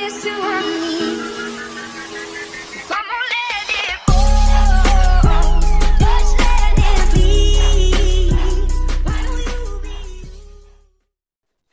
used to want me. Come on, let it go. Just let it be. Why don't you be?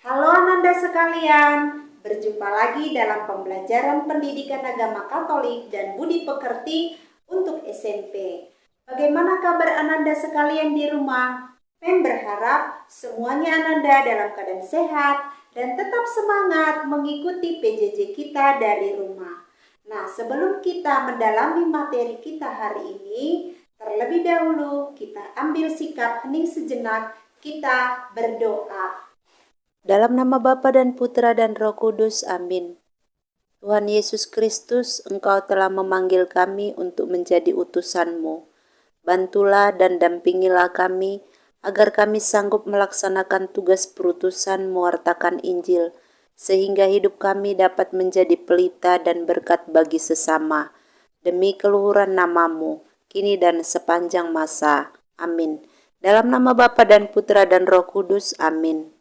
Halo Ananda sekalian, berjumpa lagi dalam pembelajaran pendidikan agama Katolik dan budi pekerti untuk SMP. Bagaimana kabar Ananda sekalian di rumah? Pem berharap semuanya Ananda dalam keadaan sehat dan tetap semangat mengikuti PJJ kita dari rumah. Nah, sebelum kita mendalami materi kita hari ini, terlebih dahulu kita ambil sikap hening sejenak, kita berdoa. Dalam nama Bapa dan Putra dan Roh Kudus, amin. Tuhan Yesus Kristus, Engkau telah memanggil kami untuk menjadi utusan-Mu. Bantulah dan dampingilah kami, agar kami sanggup melaksanakan tugas perutusan mewartakan Injil, sehingga hidup kami dapat menjadi pelita dan berkat bagi sesama. Demi keluhuran nama-Mu, kini dan sepanjang masa. Amin. Dalam nama Bapa dan Putra dan Roh Kudus, amin.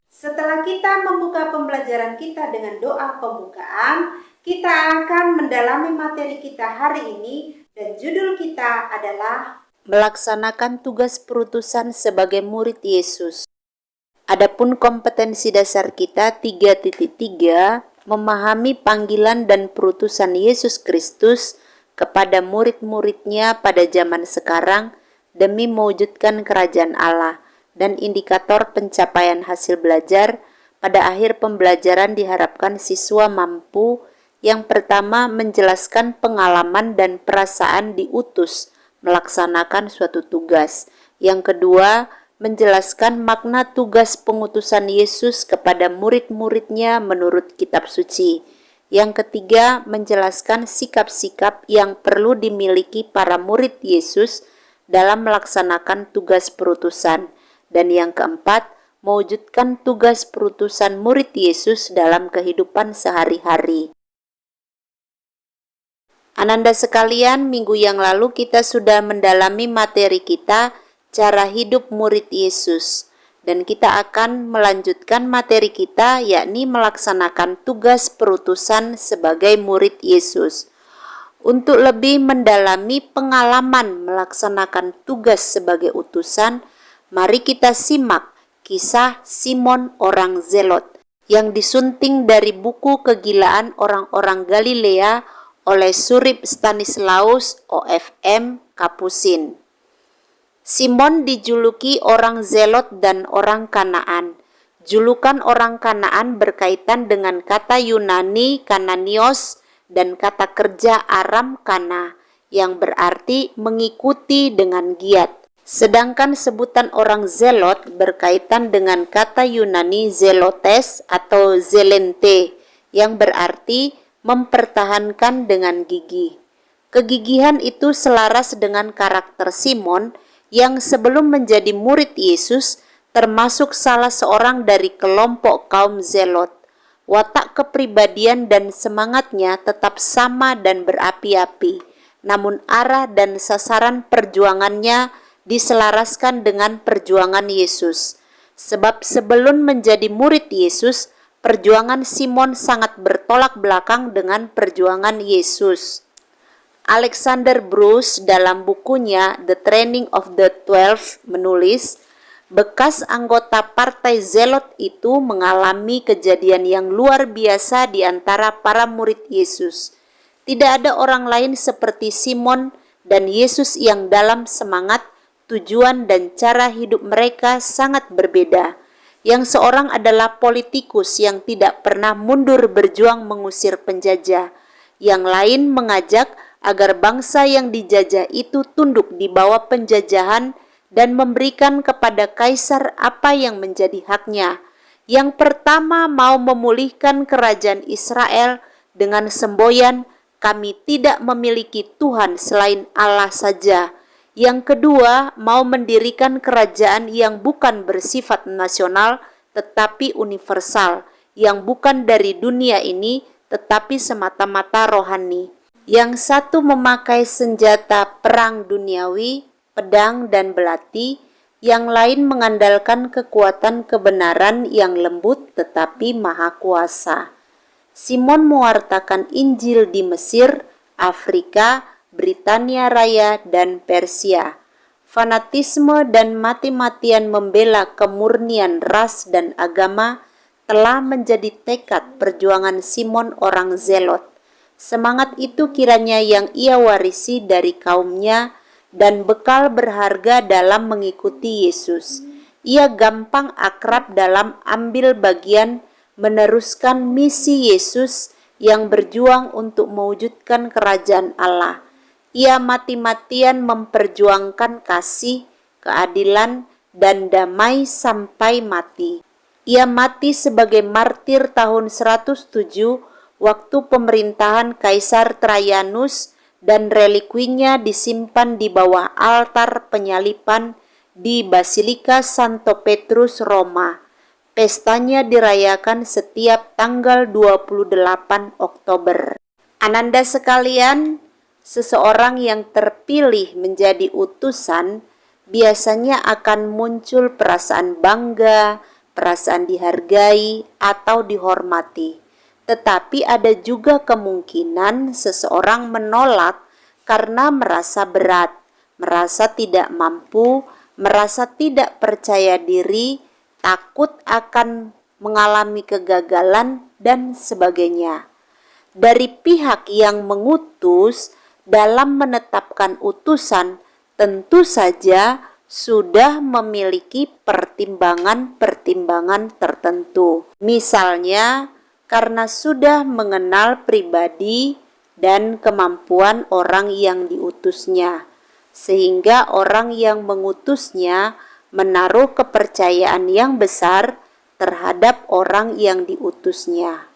Setelah kita membuka pembelajaran kita dengan doa pembukaan, kita akan mendalami materi kita hari ini dan judul kita adalah melaksanakan tugas perutusan sebagai murid Yesus. Adapun kompetensi dasar kita 3.3, memahami panggilan dan perutusan Yesus Kristus kepada murid-muridnya pada zaman sekarang demi mewujudkan kerajaan Allah. Dan indikator pencapaian hasil belajar pada akhir pembelajaran diharapkan siswa mampu yang pertama menjelaskan pengalaman dan perasaan diutus melaksanakan suatu tugas. Yang kedua, menjelaskan makna tugas pengutusan Yesus kepada murid-muridnya menurut kitab suci. Yang ketiga, menjelaskan sikap-sikap yang perlu dimiliki para murid Yesus dalam melaksanakan tugas perutusan. Dan yang keempat, mewujudkan tugas perutusan murid Yesus dalam kehidupan sehari-hari. Ananda sekalian, minggu yang lalu kita sudah mendalami materi kita, cara hidup murid Yesus. Dan kita akan melanjutkan materi kita, yakni melaksanakan tugas perutusan sebagai murid Yesus. Untuk lebih mendalami pengalaman melaksanakan tugas sebagai utusan, mari kita simak kisah Simon orang Zelot yang disunting dari buku Kegilaan Orang-orang Galilea oleh Surip Stanislaus OFM Kapusin. Simon dijuluki orang Zelot dan orang Kanaan. Julukan orang Kanaan berkaitan dengan kata Yunani Kananios dan kata kerja Aram Kana yang berarti mengikuti dengan giat. Sedangkan sebutan orang Zelot berkaitan dengan kata Yunani zelotes atau zelente yang berarti mempertahankan dengan gigih. Kegigihan itu selaras dengan karakter Simon yang sebelum menjadi murid Yesus termasuk salah seorang dari kelompok kaum Zelot. Watak kepribadian dan semangatnya tetap sama dan berapi-api, namun arah dan sasaran perjuangannya diselaraskan dengan perjuangan Yesus. Sebab sebelum menjadi murid Yesus, perjuangan Simon sangat bertolak belakang dengan perjuangan Yesus. Alexander Bruce dalam bukunya The Training of the 12 menulis, bekas anggota partai Zelot itu mengalami kejadian yang luar biasa di antara para murid Yesus. Tidak ada orang lain seperti Simon dan Yesus yang dalam semangat, tujuan dan cara hidup mereka sangat berbeda. Yang seorang adalah politikus yang tidak pernah mundur berjuang mengusir penjajah. Yang lain mengajak agar bangsa yang dijajah itu tunduk di bawah penjajahan dan memberikan kepada kaisar apa yang menjadi haknya. Yang pertama mau memulihkan kerajaan Israel dengan semboyan, kami tidak memiliki Tuhan selain Allah saja. Yang kedua, mau mendirikan kerajaan yang bukan bersifat nasional tetapi universal, yang bukan dari dunia ini tetapi semata-mata rohani. Yang satu memakai senjata perang duniawi, pedang dan belati, yang lain mengandalkan kekuatan kebenaran yang lembut tetapi maha kuasa. Simon mewartakan Injil di Mesir, Afrika, Britania Raya, dan Persia. Fanatisme dan mati-matian membela kemurnian ras dan agama telah menjadi tekad perjuangan Simon orang Zelot. Semangat itu kiranya yang ia warisi dari kaumnya dan bekal berharga dalam mengikuti Yesus. Ia gampang akrab dalam ambil bagian meneruskan misi Yesus yang berjuang untuk mewujudkan kerajaan Allah. Ia mati-matian memperjuangkan kasih, keadilan, dan damai sampai mati. Ia mati sebagai martir tahun 107 waktu pemerintahan Kaisar Trajanus dan relikwinya disimpan di bawah altar penyalipan di Basilika Santo Petrus, Roma. Pestanya dirayakan setiap tanggal 28 Oktober. Ananda sekalian, seseorang yang terpilih menjadi utusan biasanya akan muncul perasaan bangga, perasaan dihargai atau dihormati. Tetapi ada juga kemungkinan seseorang menolak karena merasa berat, merasa tidak mampu, merasa tidak percaya diri, takut akan mengalami kegagalan, dan sebagainya. Dari pihak yang mengutus, dalam menetapkan utusan, tentu saja sudah memiliki pertimbangan-pertimbangan tertentu. Misalnya, karena sudah mengenal pribadi dan kemampuan orang yang diutusnya, sehingga orang yang mengutusnya menaruh kepercayaan yang besar terhadap orang yang diutusnya.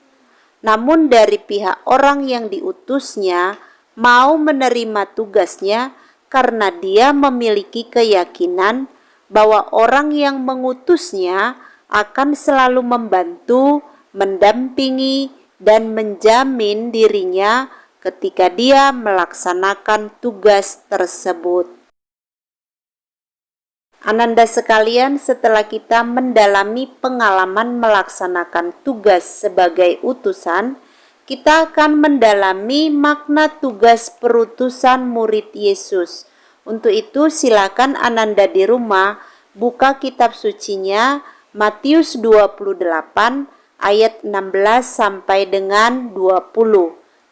Namun dari pihak orang yang diutusnya mau menerima tugasnya karena dia memiliki keyakinan bahwa orang yang mengutusnya akan selalu membantu, mendampingi, dan menjamin dirinya ketika dia melaksanakan tugas tersebut. Ananda sekalian, setelah kita mendalami pengalaman melaksanakan tugas sebagai utusan, kita akan mendalami makna tugas perutusan murid Yesus. Untuk itu silakan Ananda di rumah buka kitab sucinya Matius 28 ayat 16 sampai dengan 20.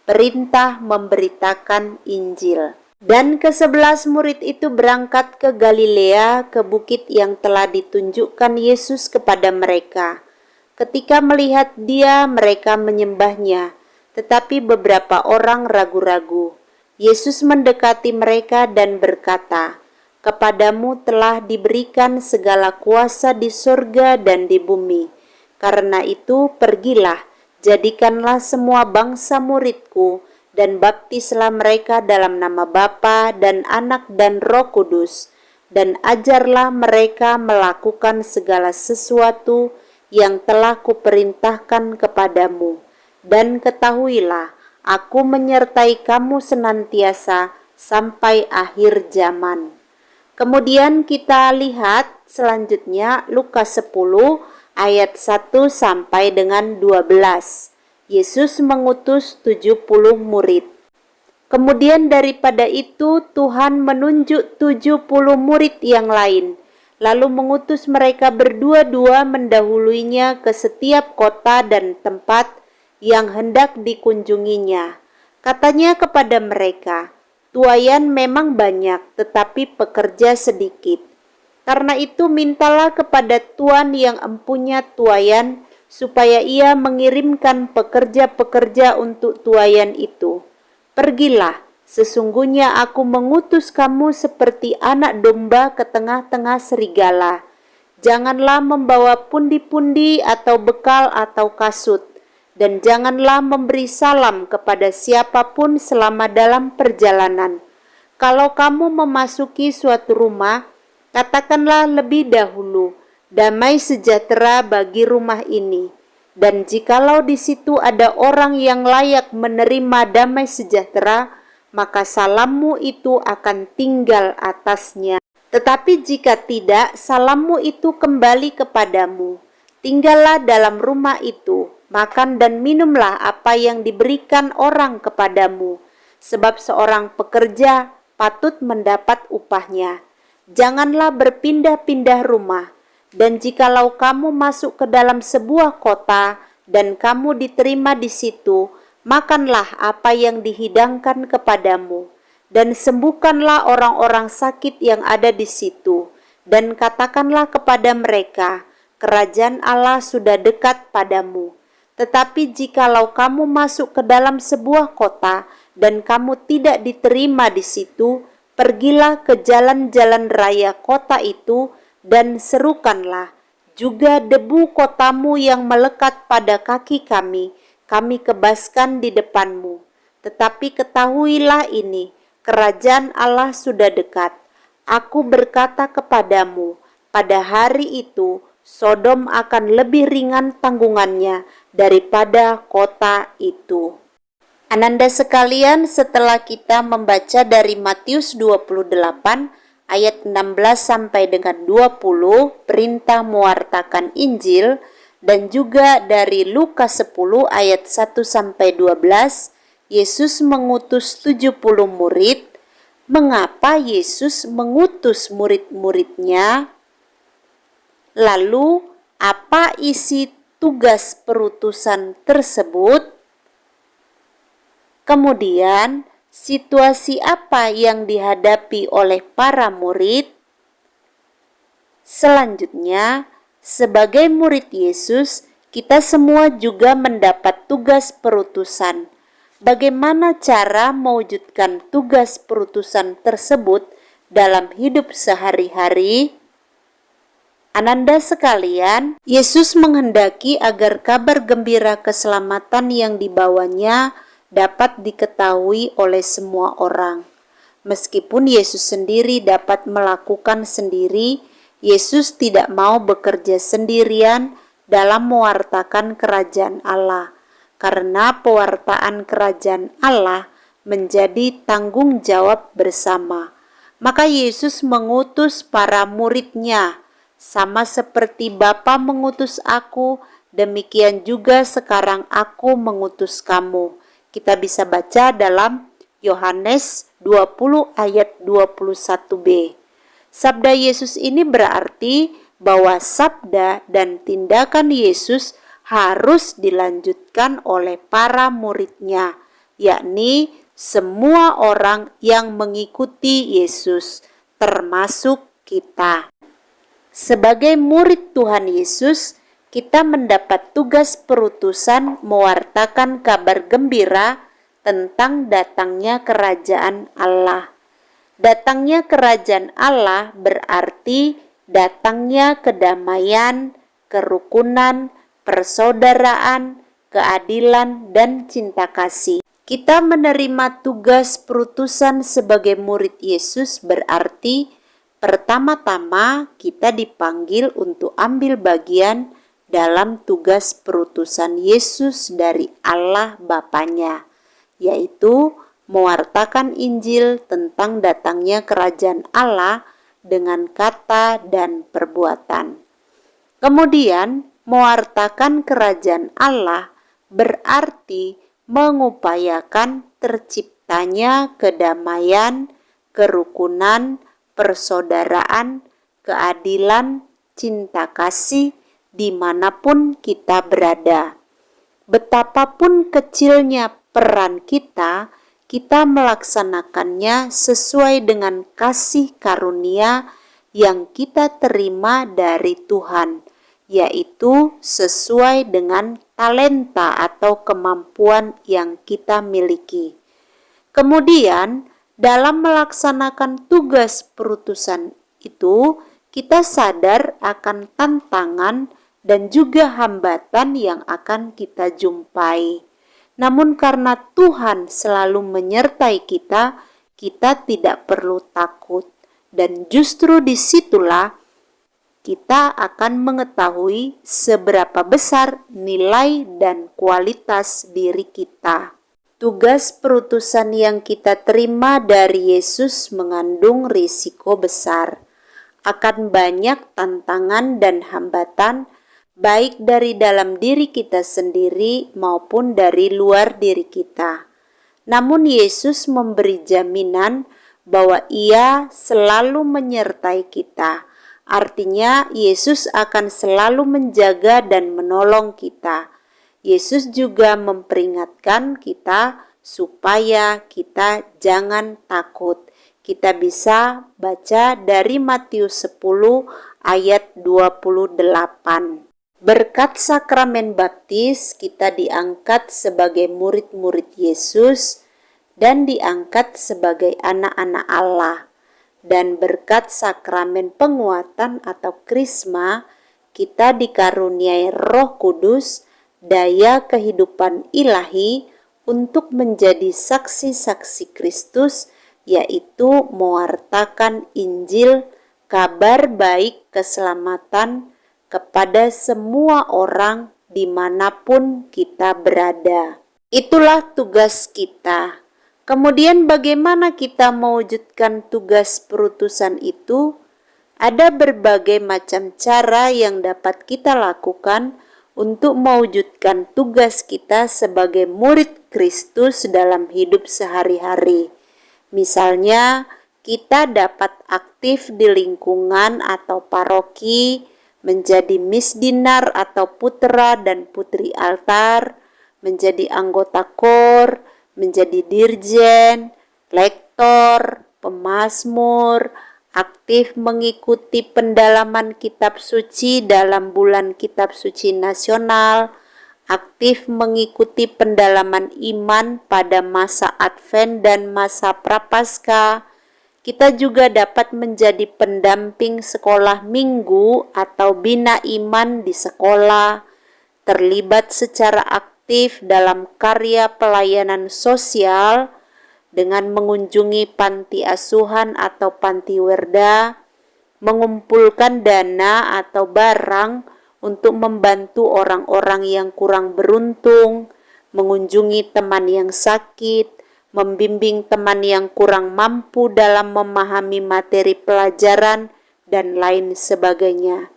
Perintah memberitakan Injil. Dan ke-11 murid itu berangkat ke Galilea, ke bukit yang telah ditunjukkan Yesus kepada mereka. Ketika melihat dia, mereka menyembahnya, tetapi beberapa orang ragu-ragu. Yesus mendekati mereka dan berkata, "Kepadamu telah diberikan segala kuasa di surga dan di bumi. Karena itu pergilah, jadikanlah semua bangsa muridku, dan baptislah mereka dalam nama Bapa dan Anak dan Roh Kudus, dan ajarlah mereka melakukan segala sesuatu yang telah kuperintahkan kepadamu. Dan ketahuilah, aku menyertai kamu senantiasa sampai akhir zaman." Kemudian kita lihat selanjutnya Lukas 10 ayat 1 sampai dengan 12. Yesus mengutus 70 murid. Kemudian daripada itu Tuhan menunjuk 70 murid yang lain, lalu mengutus mereka berdua-dua mendahuluinya ke setiap kota dan tempat yang hendak dikunjunginya. Katanya kepada mereka, "Tuayan memang banyak, tetapi pekerja sedikit. Karena itu mintalah kepada Tuan yang empunya tuayan, supaya ia mengirimkan pekerja-pekerja untuk tuayan itu. Pergilah, sesungguhnya aku mengutus kamu seperti anak domba ke tengah-tengah serigala. Janganlah membawa pundi-pundi atau bekal atau kasut, dan janganlah memberi salam kepada siapapun selama dalam perjalanan. Kalau kamu memasuki suatu rumah, katakanlah lebih dahulu, 'Damai sejahtera bagi rumah ini.' Dan jikalau di situ ada orang yang layak menerima damai sejahtera, maka salammu itu akan tinggal atasnya. Tetapi jika tidak, salammu itu kembali kepadamu. Tinggallah dalam rumah itu. Makan dan minumlah apa yang diberikan orang kepadamu, sebab seorang pekerja patut mendapat upahnya. Janganlah berpindah-pindah rumah, dan jikalau kamu masuk ke dalam sebuah kota dan kamu diterima di situ, makanlah apa yang dihidangkan kepadamu, dan sembuhkanlah orang-orang sakit yang ada di situ, dan katakanlah kepada mereka, kerajaan Allah sudah dekat padamu. Tetapi jikalau kamu masuk ke dalam sebuah kota dan kamu tidak diterima di situ, pergilah ke jalan-jalan raya kota itu dan serukanlah, juga debu kotamu yang melekat pada kaki kami kebaskan di depanmu. Tetapi ketahuilah ini, kerajaan Allah sudah dekat. Aku berkata kepadamu, pada hari itu Sodom akan lebih ringan tanggungannya daripada kota itu. Ananda sekalian, setelah kita membaca dari Matius 28 ayat 16 sampai dengan 20, perintah mewartakan Injil, dan juga dari Lukas 10 ayat 1 sampai 12, Yesus mengutus 70 murid. Mengapa Yesus mengutus murid-muridnya? Lalu, apa isi tugas perutusan tersebut? Kemudian, situasi apa yang dihadapi oleh para murid? Selanjutnya, sebagai murid Yesus, kita semua juga mendapat tugas perutusan. Bagaimana cara mewujudkan tugas perutusan tersebut dalam hidup sehari-hari? Ananda sekalian, Yesus menghendaki agar kabar gembira keselamatan yang dibawanya dapat diketahui oleh semua orang. Meskipun Yesus sendiri dapat melakukan sendiri, Yesus tidak mau bekerja sendirian dalam mewartakan kerajaan Allah, karena pewartaan kerajaan Allah menjadi tanggung jawab bersama. Maka Yesus mengutus para murid-Nya, sama seperti Bapa mengutus aku, demikian juga sekarang aku mengutus kamu. Kita bisa baca dalam Yohanes 20 ayat 21b. Sabda Yesus ini berarti bahwa sabda dan tindakan Yesus harus dilanjutkan oleh para murid-Nya, yakni semua orang yang mengikuti Yesus, termasuk kita. Sebagai murid Tuhan Yesus, kita mendapat tugas perutusan mewartakan kabar gembira tentang datangnya kerajaan Allah. Datangnya kerajaan Allah berarti datangnya kedamaian, kerukunan, persaudaraan, keadilan, dan cinta kasih. Kita menerima tugas perutusan sebagai murid Yesus berarti pertama-tama kita dipanggil untuk ambil bagian dalam tugas perutusan Yesus dari Allah Bapanya, yaitu mewartakan Injil tentang datangnya kerajaan Allah dengan kata dan perbuatan. Kemudian, mewartakan kerajaan Allah berarti mengupayakan terciptanya kedamaian, kerukunan, persaudaraan, keadilan, cinta kasih dimanapun kita berada. Betapapun kecilnya peran kita melaksanakannya sesuai dengan kasih karunia yang kita terima dari Tuhan, yaitu sesuai dengan talenta atau kemampuan yang kita miliki. Kemudian, dalam melaksanakan tugas perutusan itu, kita sadar akan tantangan dan juga hambatan yang akan kita jumpai. Namun karena Tuhan selalu menyertai kita, kita tidak perlu takut. Dan justru disitulah kita akan mengetahui seberapa besar nilai dan kualitas diri kita. Tugas perutusan yang kita terima dari Yesus mengandung risiko besar. Akan banyak tantangan dan hambatan, baik dari dalam diri kita sendiri maupun dari luar diri kita. Namun Yesus memberi jaminan bahwa Ia selalu menyertai kita. Artinya Yesus akan selalu menjaga dan menolong kita. Yesus juga memperingatkan kita supaya kita jangan takut. Kita bisa baca dari Matius 10 ayat 28. Berkat sakramen baptis, kita diangkat sebagai murid-murid Yesus dan diangkat sebagai anak-anak Allah. Dan berkat sakramen penguatan atau krisma, kita dikaruniai Roh Kudus, daya kehidupan ilahi untuk menjadi saksi-saksi Kristus, yaitu mewartakan Injil, kabar baik keselamatan, kepada semua orang dimanapun kita berada. Itulah tugas kita. Kemudian bagaimana kita mewujudkan tugas perutusan itu? Ada berbagai macam cara yang dapat kita lakukan untuk mewujudkan tugas kita sebagai murid Kristus dalam hidup sehari-hari. Misalnya, kita dapat aktif di lingkungan atau paroki, menjadi misdinar atau putra dan putri altar, menjadi anggota KOR, menjadi dirjen, lektor, pemazmur, aktif mengikuti pendalaman kitab suci dalam bulan kitab suci nasional, aktif mengikuti pendalaman iman pada masa Advent dan masa Prapaskah. Kita juga dapat menjadi pendamping sekolah minggu atau bina iman di sekolah, terlibat secara aktif dalam karya pelayanan sosial dengan mengunjungi panti asuhan atau panti werda, mengumpulkan dana atau barang untuk membantu orang-orang yang kurang beruntung, mengunjungi teman yang sakit, membimbing teman yang kurang mampu dalam memahami materi pelajaran, dan lain sebagainya.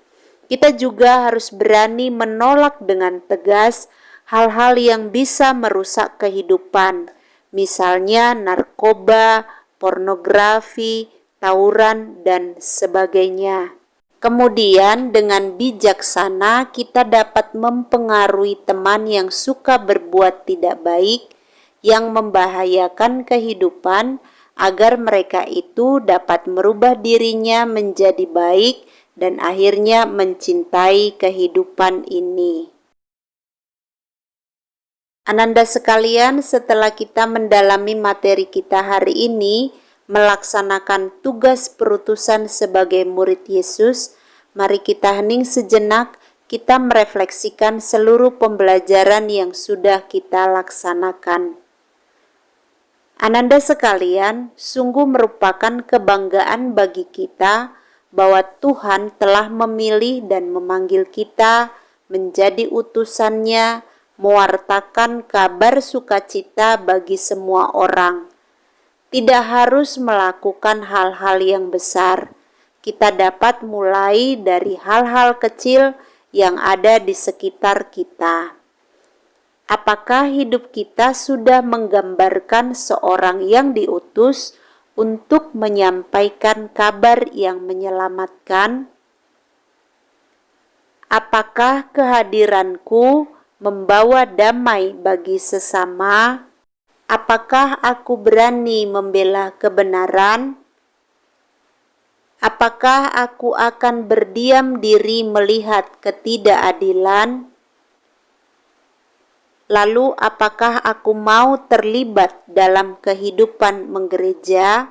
Kita juga harus berani menolak dengan tegas hal-hal yang bisa merusak kehidupan, misalnya narkoba, pornografi, tawuran, dan sebagainya. Kemudian dengan bijaksana kita dapat mempengaruhi teman yang suka berbuat tidak baik, yang membahayakan kehidupan, agar mereka itu dapat merubah dirinya menjadi baik dan akhirnya mencintai kehidupan ini. Ananda sekalian, setelah kita mendalami materi kita hari ini, melaksanakan tugas perutusan sebagai murid Yesus, mari kita hening sejenak, kita merefleksikan seluruh pembelajaran yang sudah kita laksanakan. Ananda sekalian, sungguh merupakan kebanggaan bagi kita bahwa Tuhan telah memilih dan memanggil kita menjadi utusannya, mewartakan kabar sukacita bagi semua orang. Tidak harus melakukan hal-hal yang besar. Kita dapat mulai dari hal-hal kecil yang ada di sekitar kita. Apakah hidup kita sudah menggambarkan seorang yang diutus untuk menyampaikan kabar yang menyelamatkan? Apakah kehadiranku membawa damai bagi sesama? Apakah aku berani membela kebenaran? Apakah aku akan berdiam diri melihat ketidakadilan? Lalu apakah aku mau terlibat dalam kehidupan menggereja?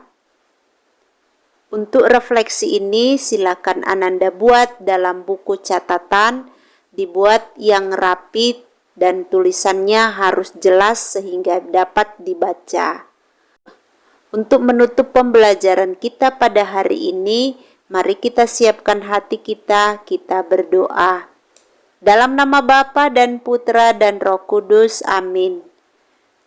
Untuk refleksi ini silakan Ananda buat dalam buku catatan, dibuat yang rapi dan tulisannya harus jelas sehingga dapat dibaca. Untuk menutup pembelajaran kita pada hari ini, mari kita siapkan hati kita berdoa. Dalam nama Bapa dan Putra dan Roh Kudus, amin.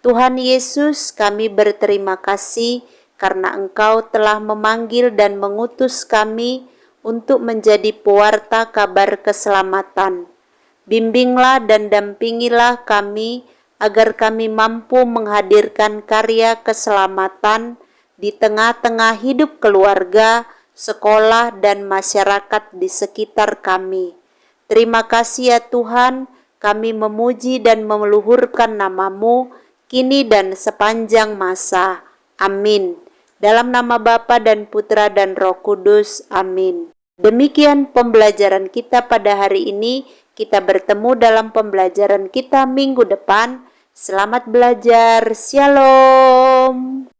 Tuhan Yesus, kami berterima kasih karena Engkau telah memanggil dan mengutus kami untuk menjadi pewarta kabar keselamatan. Bimbinglah dan dampingilah kami agar kami mampu menghadirkan karya keselamatan di tengah-tengah hidup keluarga, sekolah, dan masyarakat di sekitar kami. Terima kasih ya Tuhan, kami memuji dan meluhurkan nama-Mu kini dan sepanjang masa. Amin. Dalam nama Bapa dan Putra dan Roh Kudus. Amin. Demikian pembelajaran kita pada hari ini. Kita bertemu dalam pembelajaran kita minggu depan. Selamat belajar. Shalom.